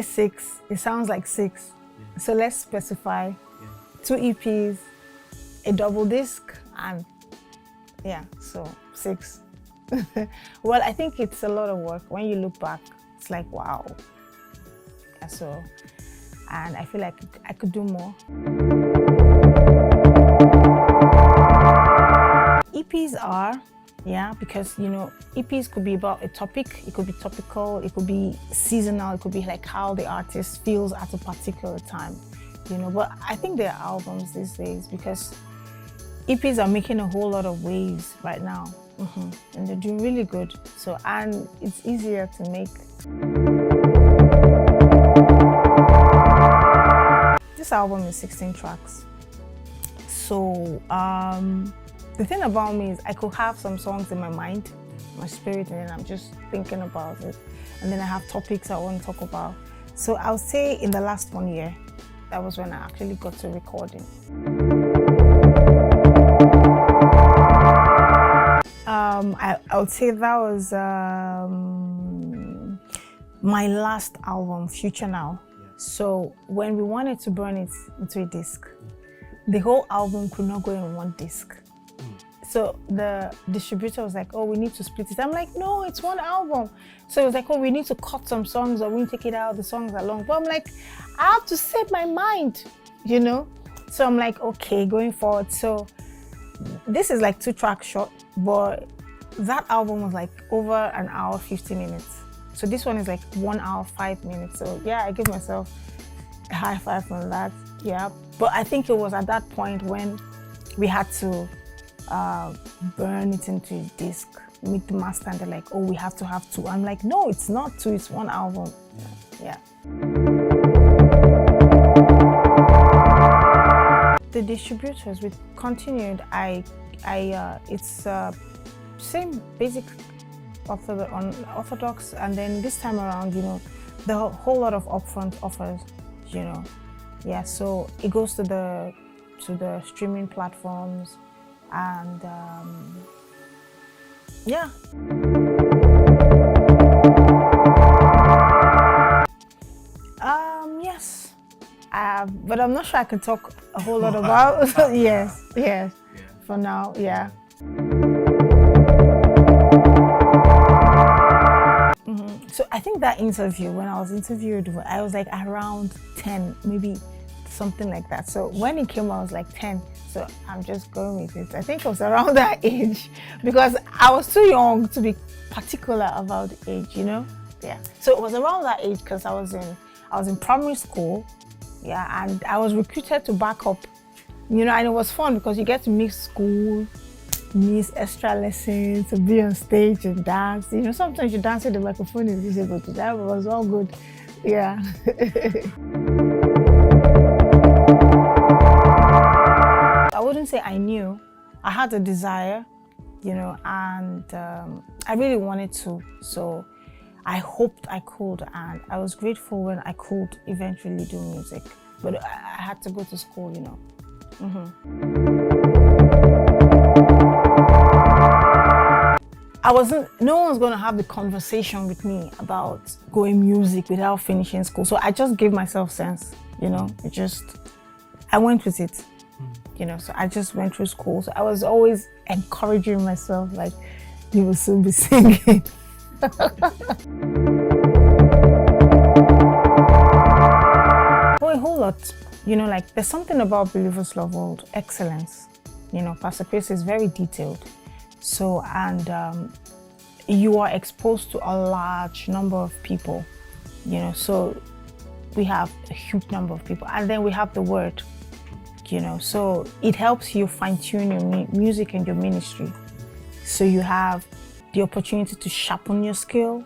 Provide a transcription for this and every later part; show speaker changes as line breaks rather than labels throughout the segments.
say 6, it sounds like 6.
Yeah.
So let's specify
Yeah.
2 EPs, a double disc, and yeah, so 6. Well, I think it's a lot of work. When you look back, it's like, wow. Yeah, so, and I feel like I could do more. EPs are, yeah, because, you know, EPs could be about a topic, it could be topical, it could be seasonal, it could be like how the artist feels at a particular time, you know. But I think there are albums these days because EPs are making a whole lot of waves right now, and they're doing really good. So, and it's easier to make. This album is 16 tracks. So, the thing about me is I could have some songs in my mind, my spirit, and then I'm just thinking about it. And then I have topics I want to talk about. So I'll say in the last 1 year, that was when I actually got to recording. I would say that was my last album, Future Now.
Yeah.
So when we wanted to burn it into a disc, the whole album could not go in one disc. So the distributor was like, oh, we need to split it. I'm like, no, it's one album. So it was like, oh, we need to cut some songs or we need to take it out, the songs are long. But I'm like, I have to set my mind, you know? So I'm like, okay, going forward. So this is like 2 tracks short, but that album was like over 1 hour, 50 minutes. So this one is like 1 hour, 5 minutes. So yeah, I give myself a high five on that, yeah. But I think it was at that point when we had to burn it into a disc, make the master, and they're like, oh, we have to have 2. I'm like, no, it's not 2, it's 1 album. Yeah. The distributors, we continued. It's same basic orthodox, and then this time around, you know, the whole lot of upfront offers, you know. Yeah, so it goes to the streaming platforms. And yeah. Yes. But I'm not sure I can talk a whole lot about. Yes.
Yeah.
For now, yeah. So I think that interview, when I was interviewed, I was like around 10, maybe something like that. So when it came, I was like 10. So I'm just going with it. I think it was around that age because I was too young to be particular about the age, you know? Yeah. So it was around that age because I was in primary school, yeah, and I was recruited to back up, you know, and it was fun because you get to mix school, miss extra lessons, to be on stage and dance. You know, sometimes you dance with the microphone is visible. That was all good. Yeah. I wouldn't say I knew. I had a desire, you know, and I really wanted to. So I hoped I could, and I was grateful when I could eventually do music. But I had to go to school, you know. No one's going to have the conversation with me about going music without finishing school. So I just gave myself sense, you know, I went with it, you know, so I just went through school. So I was always encouraging myself, like, you will soon be singing. Oh, a whole lot, you know, like there's something about Believers Love World, excellence. You know, Pastor Chris is very detailed. So, and you are exposed to a large number of people, you know, so we have a huge number of people. And then we have the word, you know, so it helps you fine-tune your music and your ministry. So you have the opportunity to sharpen your skill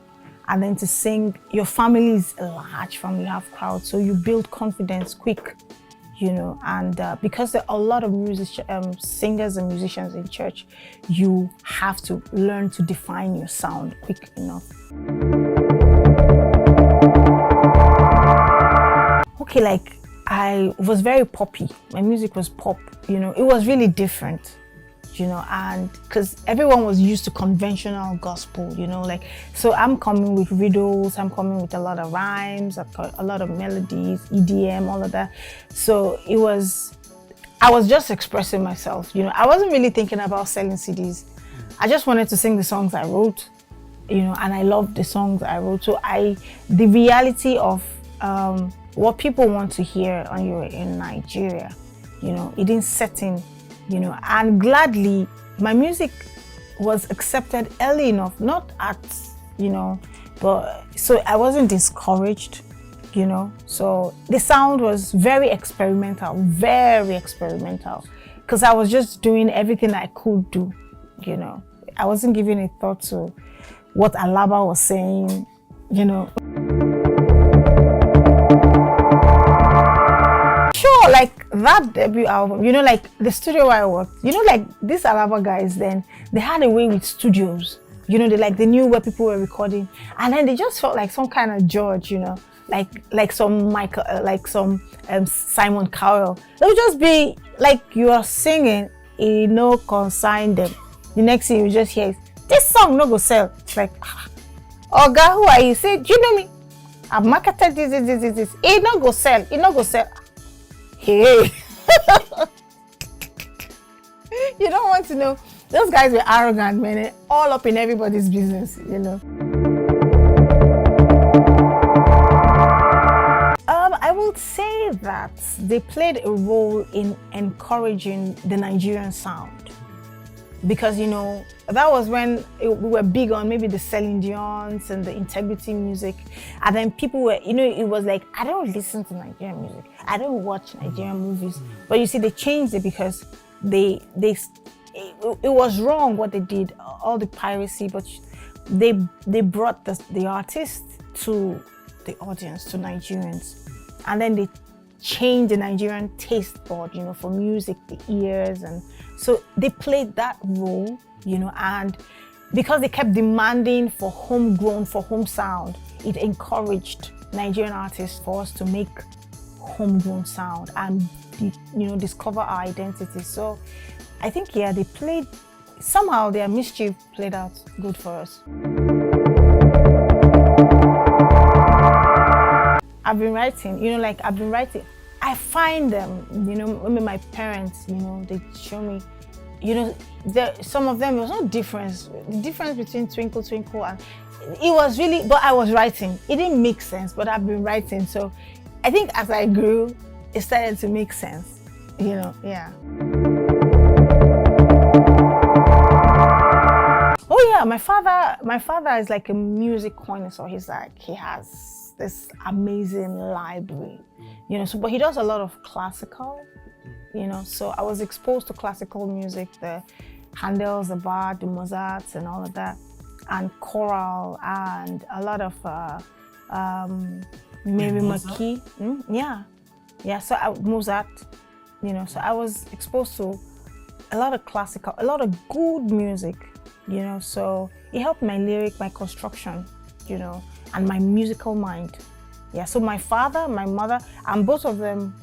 and then to sing. Your family is a large family, you have crowds, so you build confidence quick. You know, and because there are a lot of singers and musicians in church, you have to learn to define your sound quick enough. Okay, like I was very poppy. My music was pop, you know, it was really different, you know, and because everyone was used to conventional gospel, you know, like, so I'm coming with riddles, I'm coming with a lot of rhymes, a lot of melodies, EDM, all of that. So I was just expressing myself, you know. I wasn't really thinking about selling CDs. I just wanted to sing the songs I wrote, you know, and I loved the songs I wrote. So the reality of what people want to hear when you're in Nigeria, you know, it didn't set in, you know, and gladly my music was accepted early enough, not at, you know, but so I wasn't discouraged, you know. So the sound was very experimental, because I was just doing everything I could do, you know. I wasn't giving a thought to what Alaba was saying, you know. Sure, like that debut album, you know, like the studio where I worked, you know, like these Alaba guys, then they had a way with studios, you know. They knew where people were recording, and then they just felt like some kind of judge, you know, like some Michael, like some Simon Cowell. They would just be like, you are singing, it no consign them. The next thing you just hear is, this song no go sell. It's like, oh God, who are you? Say, do you know me? I've marketed this. It no go sell. Hey. You don't want to know. Those guys were arrogant, man. All up in everybody's business, you know. I would say that they played a role in encouraging the Nigerian sound. Because, you know, that was when we were big on maybe the Celine Dion's and the integrity music. And then people were, you know, it was like, I don't listen to Nigerian music. I don't watch Nigerian movies. But you see, they changed it because it was wrong what they did, all the piracy, but they brought the artists to the audience, to Nigerians. And then they changed the Nigerian taste board, you know, for music, the ears, and so they played that role, you know. And because they kept demanding for homegrown, for home sound, it encouraged Nigerian artists for us to make homegrown sound and, you know, discover our identity. So I think, yeah, they played, somehow their mischief played out good for us. I've been writing, you know, I find them, you know, maybe my parents, you know, they show me, you know, some of them, it was no difference. The difference between Twinkle Twinkle and, it was really, but I was writing. It didn't make sense, but I've been writing. So I think as I grew, it started to make sense, you know, yeah. Oh yeah, my father is like a music connoisseur. He has this amazing library, you know, so, but he does a lot of classical, you know, so I was exposed to classical music, the Handels, the Bach, the Mozarts and all of that, and choral, and a lot of Mary McKee, yeah, so Mozart, you know, so I was exposed to a lot of classical, a lot of good music, you know, so it helped my lyric, my construction, you know, and my musical mind. Yeah, so my father, my mother, and both of them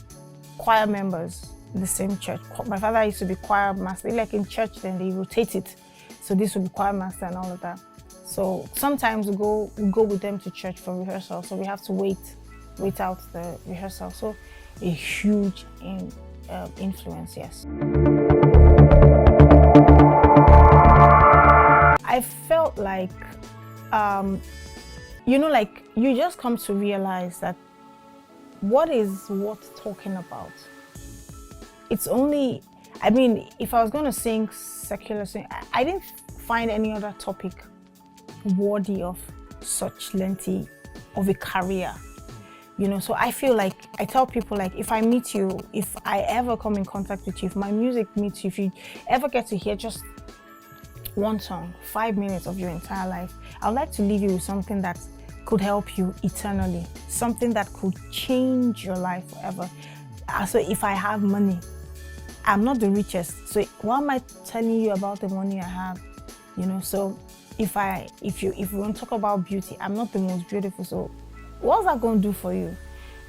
choir members in the same church. My father used to be choir master. Like in church, then they rotate it. So this would be choir master and all of that. So sometimes we go with them to church for rehearsal. So we have to wait out the rehearsal. So a huge influence, yes. I felt like, you know, like you just come to realize that what is worth talking about? It's only, I mean, if I was going to sing secular sing, I didn't find any other topic worthy of such lengthy of a career, you know. So I feel like, I tell people, like, if I meet you, if I ever come in contact with you, if my music meets you, if you ever get to hear just one song, 5 minutes of your entire life, I would like to leave you with something that could help you eternally, something that could change your life forever. So if I have money, I'm not the richest, so why am I telling you about the money I have, you know? So if we want to talk about beauty, I'm not the most beautiful, so what's that going to do for you?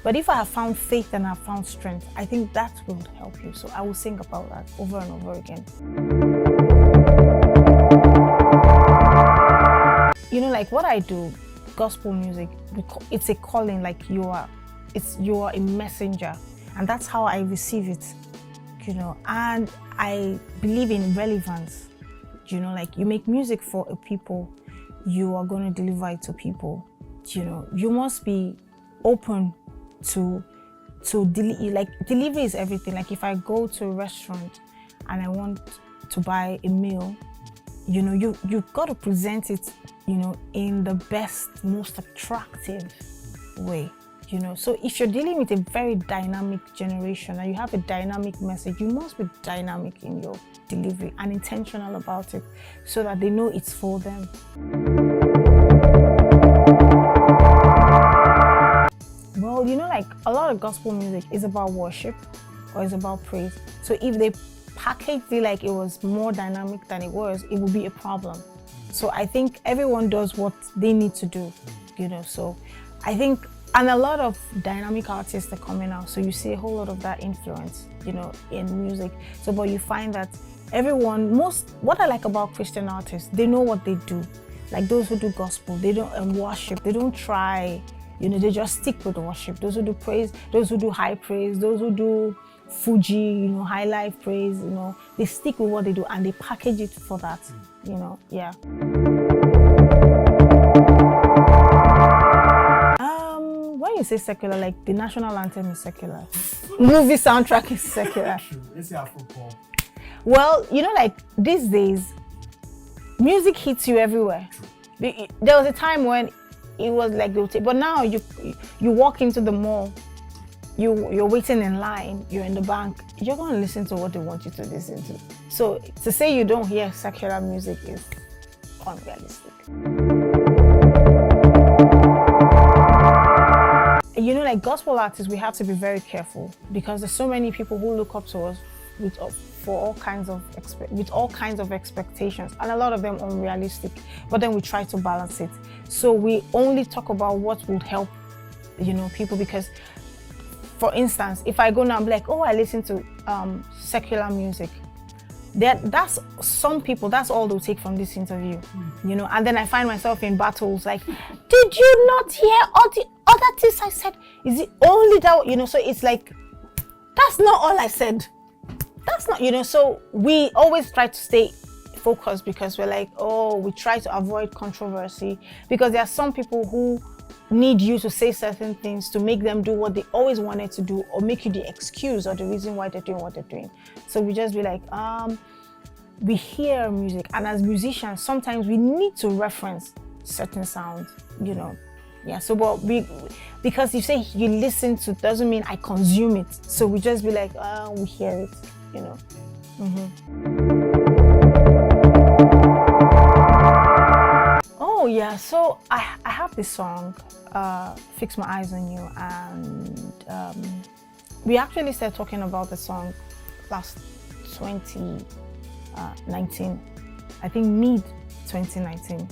But if I have found faith and I have found strength, I think that will help you. So I will sing about that over and over again. You know, like what I do, gospel music, it's a calling, like you are a messenger, and that's how I receive it, you know. And I believe in relevance, you know, like you make music for a people, you are going to deliver it to people, you know. You must be open to like delivery is everything. Like if I go to a restaurant and I want to buy a meal, you know, you've got to present it, you know, in the best, most attractive way, you know. So if you're dealing with a very dynamic generation and you have a dynamic message, you must be dynamic in your delivery and intentional about it so that they know it's for them. Well, you know, like a lot of gospel music is about worship or is about praise. So if they packaged it like it was more dynamic than it was, it would be a problem. So I think everyone does what they need to do, you know. So I think, and a lot of dynamic artists are coming out. So you see a whole lot of that influence, you know, in music. So, but you find that what I like about Christian artists, they know what they do. Like those who do gospel, they don't worship, they don't try, you know, they just stick with worship. Those who do praise, those who do high praise, those who do Fuji, you know, high life praise, you know, they stick with what they do and they package it for that, you know, yeah. When you say secular, like the national anthem is secular, movie soundtrack is secular.
Let's say Afro-pop.
Well, you know, like these days, music hits you everywhere. There was a time when it was like, but now you walk into the mall, you're waiting in line, you're in the bank, you're going to listen to what they want you to listen to. So to say you don't hear secular music is unrealistic. You know, like gospel artists, we have to be very careful because there's so many people who look up to us with all kinds of expectations, and a lot of them unrealistic. But then we try to balance it. So we only talk about what would help, you know, people. Because, for instance, if I go now and be like, oh, I listen to secular music, that's some people, that's all they'll take from this interview, you know. And then I find myself in battles like, did you not hear all the other things I said? Is it only that, you know? So it's like, that's not all I said. That's not, you know. So we always try to stay focused because we're like, oh, we try to avoid controversy because there are some people who need you to say certain things to make them do what they always wanted to do, or make you the excuse or the reason why they're doing what they're doing. So we just be like, we hear music, and as musicians, sometimes we need to reference certain sounds, you know. Yeah, so but because you say you listen to doesn't mean I consume it. So we just be like, we hear it, you know. Oh yeah, so I have this song, Fix My Eyes on You, and we actually started talking about the song last 2019, I think mid 2019.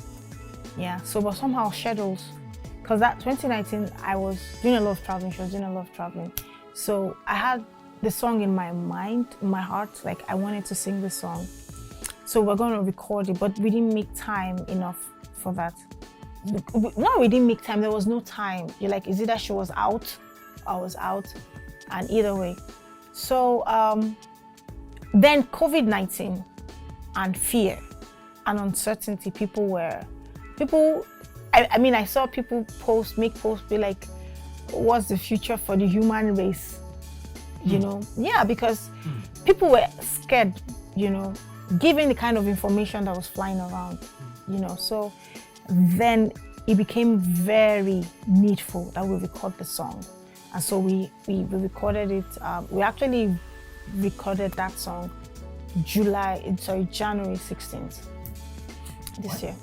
Yeah, so but somehow schedules, because that 2019 I was doing a lot of traveling, so I had the song in my mind, in my heart, like I wanted to sing this song. So we're going to record it, but we didn't make time enough for that. No, we didn't make time, there was no time. You're like, is it that she was out? I was out, and either way. So then COVID-19 and fear and uncertainty, I mean, I saw people make posts, be like, what's the future for the human race? You know? Yeah, because people were scared, you know, given the kind of information that was flying around, you know. So then it became very needful that we record the song. And so we recorded it. We actually recorded that song January 16th this year.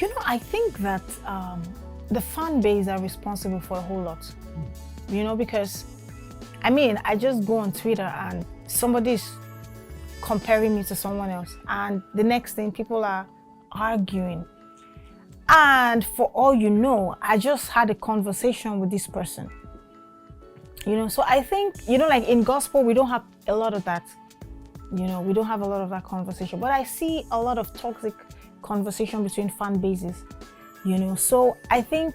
You know, I think that the fan base are responsible for a whole lot, you know, because I mean, I just go on Twitter and somebody's comparing me to someone else, and the next thing people are arguing. And for all you know, I just had a conversation with this person. So I think, like in gospel, we don't have a lot of that. We don't have a lot of that conversation. But I see a lot of toxic conversation between fan bases. So I think,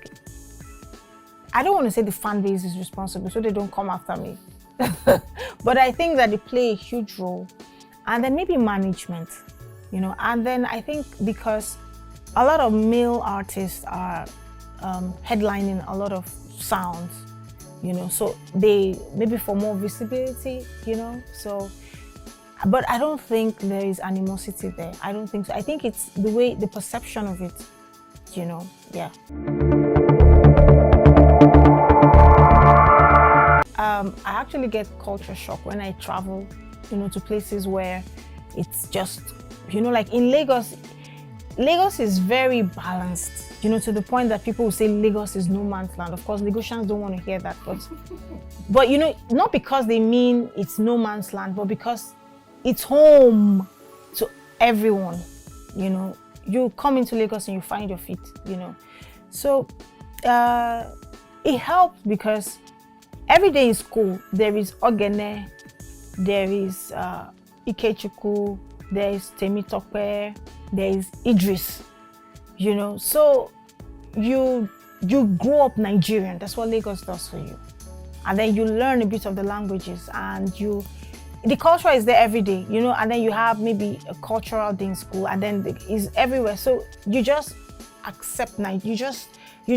I don't want to say the fan base is responsible so they don't come after me. But I think that they play a huge role. And then maybe management, and then I think because a lot of male artists are headlining a lot of sounds, so they, maybe for more visibility, so, but I don't think there is animosity there. I don't think so. I think it's the perception of it, yeah. I actually get culture shock when I travel, to places where it's just, like in Lagos is very balanced, to the point that people will say Lagos is no man's land. Of course, Lagosians don't want to hear that, but not because they mean it's no man's land, but because it's home to everyone. You come into Lagos and you find your feet, So it helps because every day in school, there is Ogene, there is Ikechukwu, there is Temitope, there is Idris, So you grow up Nigerian. That's what Lagos does for you. And then you learn a bit of the languages, and the culture is there every day, and then you have maybe a cultural day in school, and then it's everywhere. So you just accept you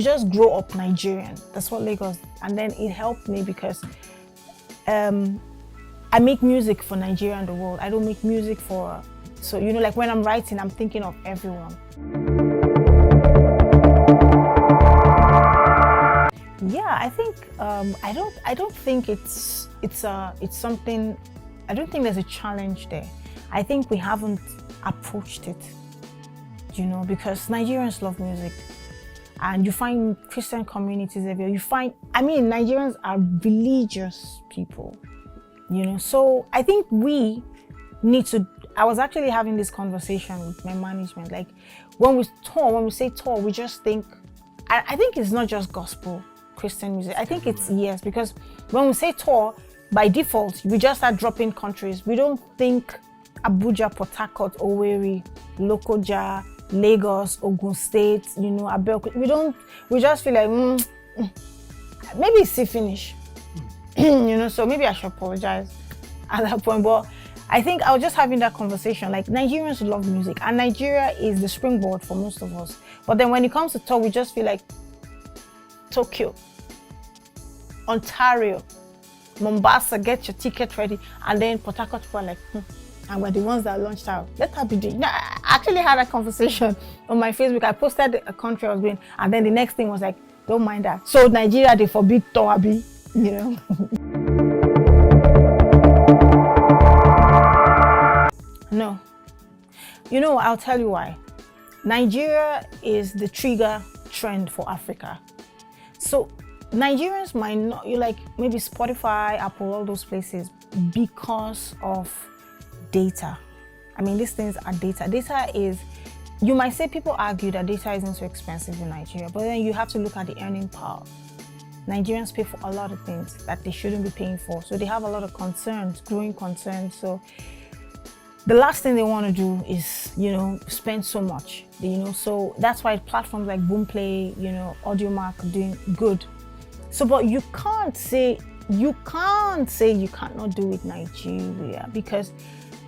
just grow up Nigerian. That's what Lagos, and then it helped me because I make music for Nigeria and the world. I don't make music so like when I'm writing, I'm thinking of everyone. Yeah, I think I don't think it's something. I don't think there's a challenge there. I think we haven't approached it, because Nigerians love music. And you find Christian communities everywhere. Nigerians are religious people, So I think we need to, I was actually having this conversation with my management. Like when we say tour, we just think, I think it's not just gospel Christian music. I think it's, yes, because when we say tour, by default, we just start dropping countries. We don't think Abuja, Port Harcourt, Owerri, Lokoja, Lagos, Ogun State, Abeokuta. We just feel like, maybe it's still finish, so maybe I should apologize at that point. But I think I was just having that conversation, like Nigerians love music and Nigeria is the springboard for most of us. But then when it comes to tour, we just feel like Tokyo, Ontario, Mombasa, get your ticket ready, and then Port Harcourt people are like, and we're the ones that launched out. Let her be doing. I actually had a conversation on my Facebook. I posted a country I was doing, and then the next thing was like, don't mind that. So Nigeria, they forbid tour, abi, No. I'll tell you why. Nigeria is the trigger trend for Africa. So Nigerians might not, maybe Spotify, Apple, all those places, because of data. These things are data. Data is, you might say, people argue that data isn't so expensive in Nigeria, but then you have to look at the earning power. Nigerians pay for a lot of things that they shouldn't be paying for. So they have a lot of concerns, growing concerns. So the last thing they want to do is, spend so much, So that's why platforms like Boomplay, Audiomack are doing good. So, but you can't say you cannot do it Nigeria, because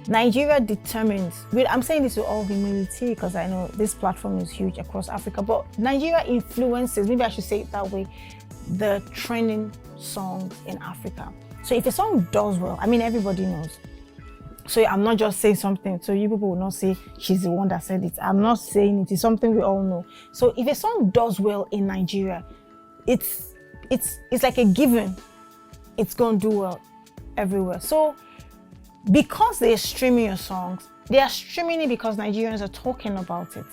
Nigeria determines, I'm saying this with all humility because I know this platform is huge across Africa, but Nigeria influences, maybe I should say it that way, the trending songs in Africa. So if a song does well, everybody knows. So I'm not just saying something, so you people will not say she's the one that said it. I'm not saying it, it's something we all know. So if a song does well in Nigeria, it's like a given. It's going to do well everywhere. So because they're streaming your songs, they are streaming it because Nigerians are talking about it,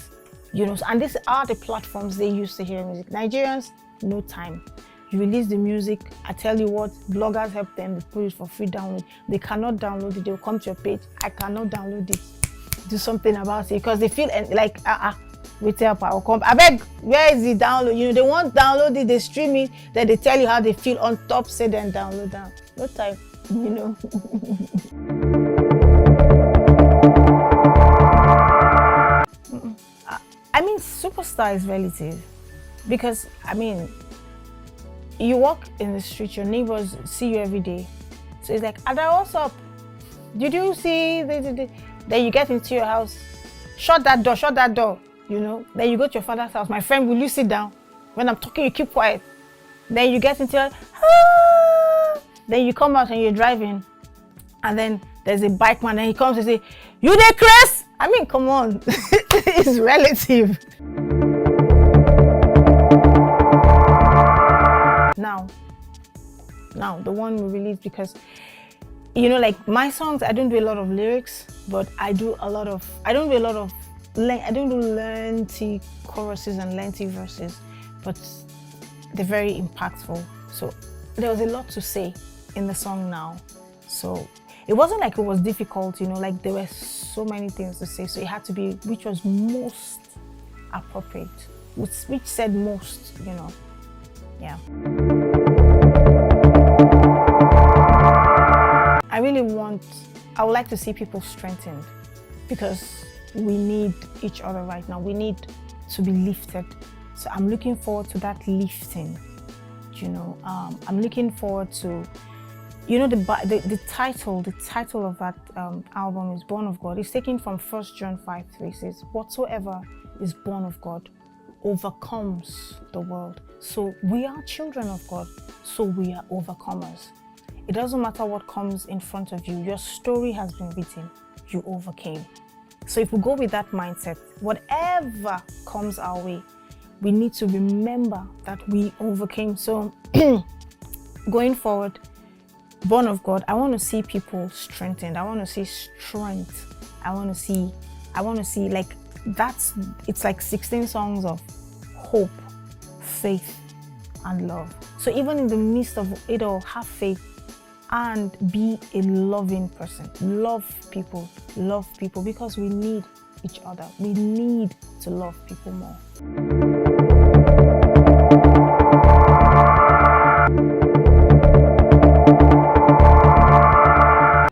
and these are the platforms they use to hear music. Nigerians, no time. You release the music, I tell you what, bloggers help them, they put it for free download. They cannot download it, they'll come to your page, I cannot download it. Do something about it, because they feel like, Wait up, I'll come. I beg, where is the download? You know, they want download it, they stream it, then they tell you how they feel on top, say then download down. No time, you know. I mean, superstar is relative. Because, I mean, you walk in the street, your neighbors see you every day. So it's like, Ada, what's up? Did you see? Then you get into your house, shut that door, you know. Then you go to your father's house. My friend, will you sit down? When I'm talking, you keep quiet. Then you get into your, then you come out and you're driving. And then there's a bike man and he comes and say, you there, Chris? I mean, come on, it's relative. Now, the one we released, because, you know, like my songs, I don't do a lot of lyrics, but I don't do lengthy choruses and lengthy verses, but they're very impactful. So there was a lot to say in the song Now. So it wasn't like it was difficult, you know, like there were so many things to say. So it had to be which was most appropriate, which said most, you know, yeah. I would like to see people strengthened, because we need each other right now. We need to be lifted. So I'm looking forward to that lifting, you know. I'm looking forward to, you know, the title of that album is Born of God. It's taken from 1 John 5:3. It says, whatsoever is born of God overcomes the world. So we are children of God, so we are overcomers. It doesn't matter what comes in front of you. Your story has been written. You overcame. So if we go with that mindset, whatever comes our way, we need to remember that we overcame. So going forward, Born of God, I want to see people strengthened. I want to see strength. I want to see like it's like 16 songs of hope, faith, and love. So even in the midst of it all, have faith and be a loving person. Love people, because we need each other. We need to love people more.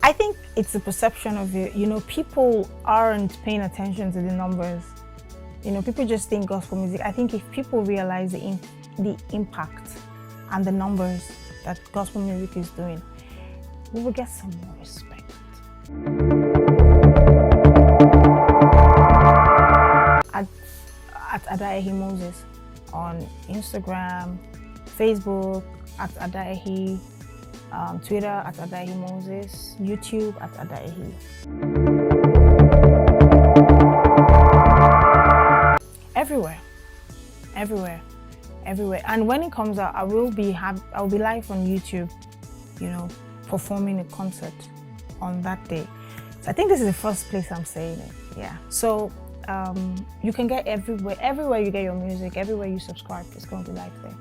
I think it's a perception of it. You know, people aren't paying attention to the numbers. You know, people just think gospel music. I think if people realize the impact and the numbers that gospel music is doing, we will get some more respect. At Adaehi Moses on Instagram, Facebook at Adaehi, Twitter at Adaehi Moses, YouTube at Adaehi. Everywhere. And when it comes out, I will be live on YouTube, you know, performing a concert on that day. So I think this is the first place I'm saying it. Yeah. So you can get everywhere you get your music, everywhere you subscribe, it's going to be live there.